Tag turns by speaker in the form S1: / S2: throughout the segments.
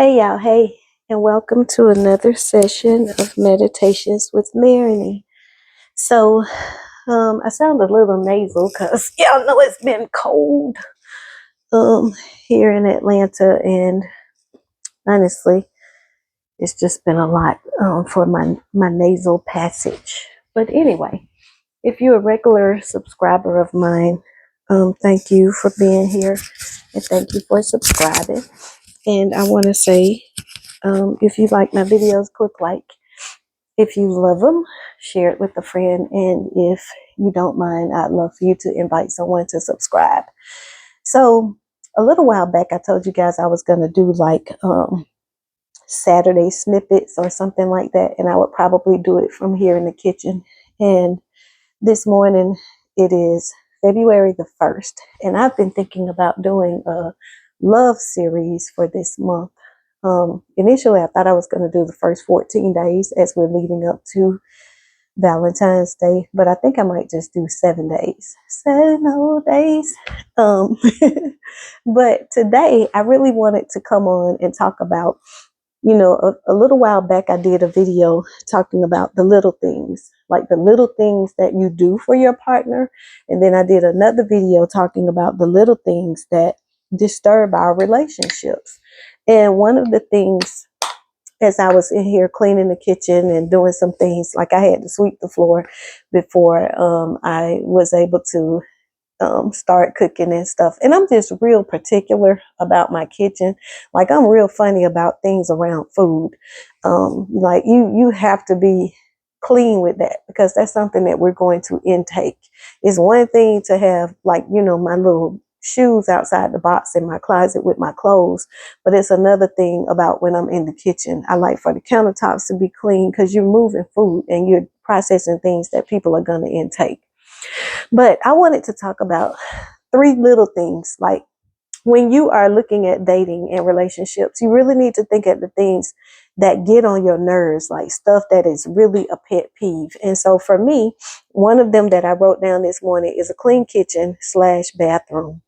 S1: Hey y'all, hey, and welcome to another session of Meditations with Marigny. So, I sound a little nasal because y'all know it's been cold here in Atlanta, and honestly, it's just been a lot for my nasal passage. But anyway, if you're a regular subscriber of mine, thank you for being here and thank you for subscribing. And I want to say, if you like my videos, click like. If you love them, share it with a friend. And if you don't mind, I'd love for you to invite someone to subscribe. So a little while back, I told you guys I was going to do like Saturday snippets or something like that. And I would probably do it from here in the kitchen. And this morning, it is February the 1st. And I've been thinking about doing a love series for this month. Initially, I thought I was going to do the first 14 days as we're leading up to Valentine's Day, but I think I might just do 7 days. 7 whole days. Um, but today, I really wanted to come on and talk about, a little while back, I did a video talking about the little things, like the little things that you do for your partner. And then I did another video talking about the little things that disturb our relationships. And one of the things, as I was in here cleaning the kitchen and doing some things, like I had to sweep the floor before I was able to start cooking and stuff. And I'm just real particular about my kitchen. Like I'm real funny about things around food. Like you have to be clean with that because that's something that we're going to intake. It's one thing to have like, my little shoes outside the box in my closet with my clothes, but it's another thing about when I'm in the kitchen. I like for the countertops to be clean because you're moving food and you're processing things that people are going to intake. But I wanted to talk about 3 little things. Like when you are looking at dating and relationships, you really need to think at the things that get on your nerves, like stuff that is really a pet peeve. And so for me, one of them that I wrote down this morning is a clean kitchen/bathroom.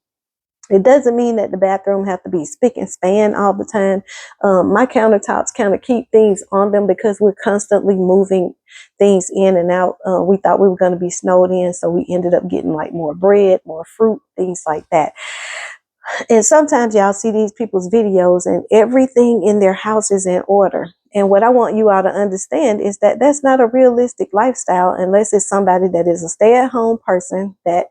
S1: It doesn't mean that the bathroom have to be spick and span all the time. My countertops kind of keep things on them because we're constantly moving things in and out. We thought we were going to be snowed in, so we ended up getting like more bread, more fruit, things like that. And sometimes y'all see these people's videos and everything in their house is in order. And what I want you all to understand is that that's not a realistic lifestyle unless it's somebody that is a stay-at-home person that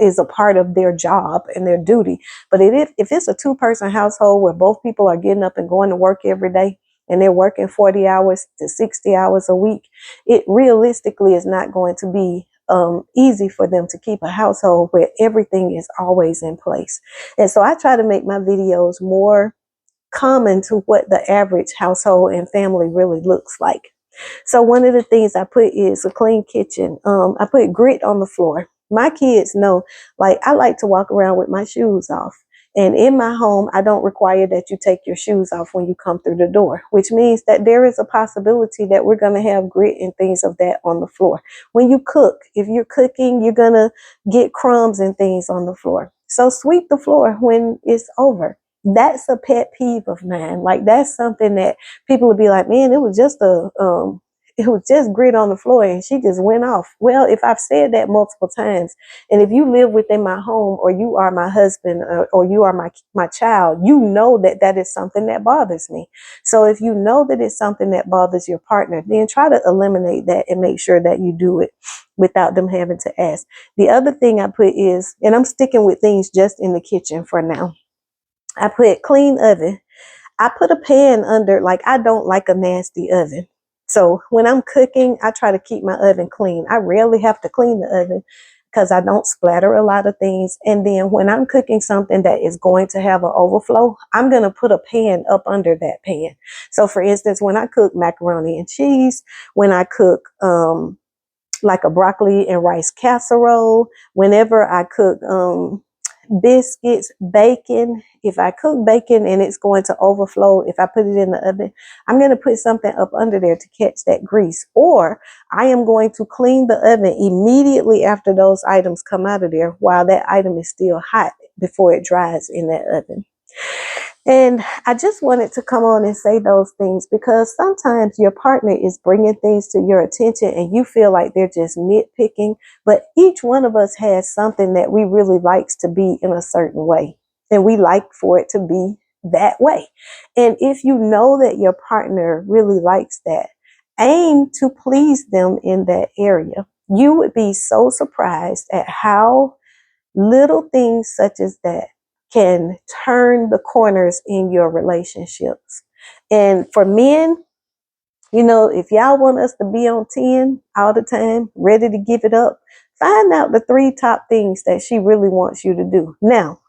S1: is a part of their job and their duty. But if it's a 2-person household where both people are getting up and going to work every day and they're working 40 hours to 60 hours a week, it realistically is not going to be easy for them to keep a household where everything is always in place. And so I try to make my videos more common to what the average household and family really looks like. So one of the things I put is a clean kitchen. I put grit on the floor. My kids know, like I like to walk around with my shoes off. And in my home, I don't require that you take your shoes off when you come through the door, which means that there is a possibility that we're going to have grit and things of that on the floor. When you cook, if you're cooking, you're going to get crumbs and things on the floor. So sweep the floor when it's over. That's a pet peeve of mine. Like that's something that people would be like, man, it was just grit on the floor and she just went off. Well, if I've said that multiple times, and if you live within my home or you are my husband or you are my child, you know that is something that bothers me. So if you know that it's something that bothers your partner, then try to eliminate that and make sure that you do it without them having to ask. The other thing I put is, and I'm sticking with things just in the kitchen for now, I put clean oven. I put a pan under, like I don't like a nasty oven. So when I'm cooking, I try to keep my oven clean. I rarely have to clean the oven because I don't splatter a lot of things. And then when I'm cooking something that is going to have an overflow, I'm going to put a pan up under that pan. So for instance, when I cook macaroni and cheese, when I cook like a broccoli and rice casserole, whenever I cook biscuits, bacon. If I cook bacon and it's going to overflow, if I put it in the oven, I'm going to put something up under there to catch that grease. Or I am going to clean the oven immediately after those items come out of there while that item is still hot before it dries in that oven. And I just wanted to come on and say those things because sometimes your partner is bringing things to your attention and you feel like they're just nitpicking. But each one of us has something that we really likes to be in a certain way. And we like for it to be that way. And if you know that your partner really likes that, aim to please them in that area. You would be so surprised at how little things such as that can turn the corners in your relationships. And for men, if y'all want us to be on 10 all the time, ready to give it up, find out the 3 top things that she really wants you to do. Now,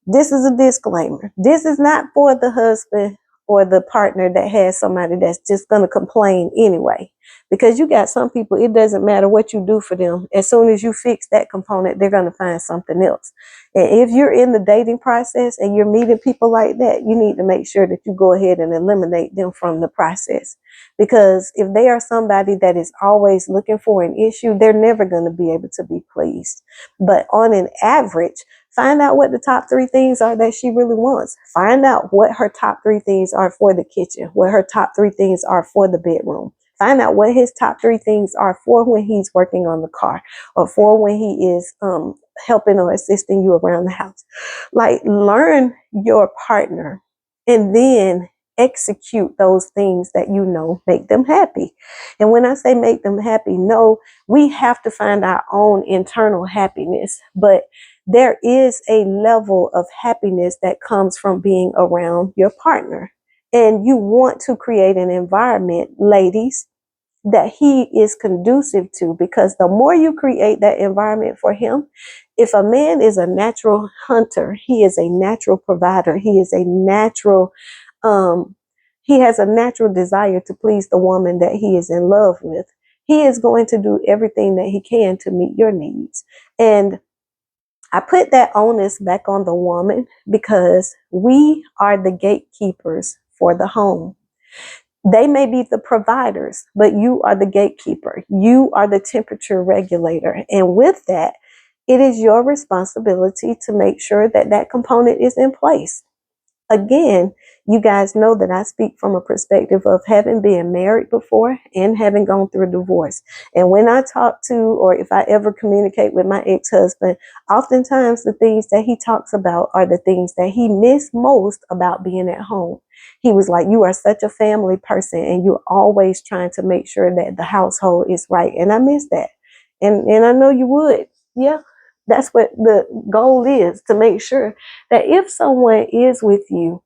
S1: this is a disclaimer. This is not for the husband or the partner that has somebody that's just going to complain anyway. Because you got some people, it doesn't matter what you do for them. As soon as you fix that component, they're going to find something else. And if you're in the dating process and you're meeting people like that, you need to make sure that you go ahead and eliminate them from the process. Because if they are somebody that is always looking for an issue, they're never going to be able to be pleased. But on an average, find out what the top 3 things are that she really wants. Find out what her top 3 things are for the kitchen, what her top 3 things are for the bedroom. Find out what his top 3 things are for when he's working on the car or for when he is helping or assisting you around the house. Like, learn your partner and then execute those things that make them happy. And when I say make them happy, no, we have to find our own internal happiness, but there is a level of happiness that comes from being around your partner. And you want to create an environment, ladies, that he is conducive to, because the more you create that environment for him, if a man is a natural hunter, he is a natural provider, he is a natural, he has a natural desire to please the woman that he is in love with. He is going to do everything that he can to meet your needs. And I put that onus back on the woman because we are the gatekeepers for the home. They may be the providers, but you are the gatekeeper. You are the temperature regulator. And with that, it is your responsibility to make sure that that component is in place. Again, you guys know that I speak from a perspective of having been married before and having gone through a divorce. And when I talk to, or if I ever communicate with my ex-husband, oftentimes the things that he talks about are the things that he missed most about being at home. He was like, you are such a family person and you're always trying to make sure that the household is right. And I miss that. And I know you would. Yeah. That's what the goal is, to make sure that if someone is with you,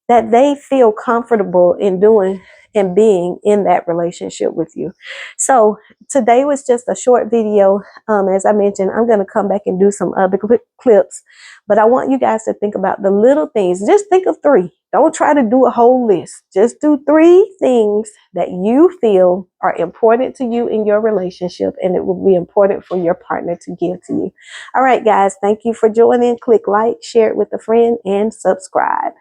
S1: that they feel comfortable in doing and being in that relationship with you. So today was just a short video. As I mentioned, I'm going to come back and do some other clips, but I want you guys to think about the little things. Just think of 3. Don't try to do a whole list. Just do 3 things that you feel are important to you in your relationship, and it will be important for your partner to give to you. All right, guys, thank you for joining. Click like, share it with a friend, and subscribe.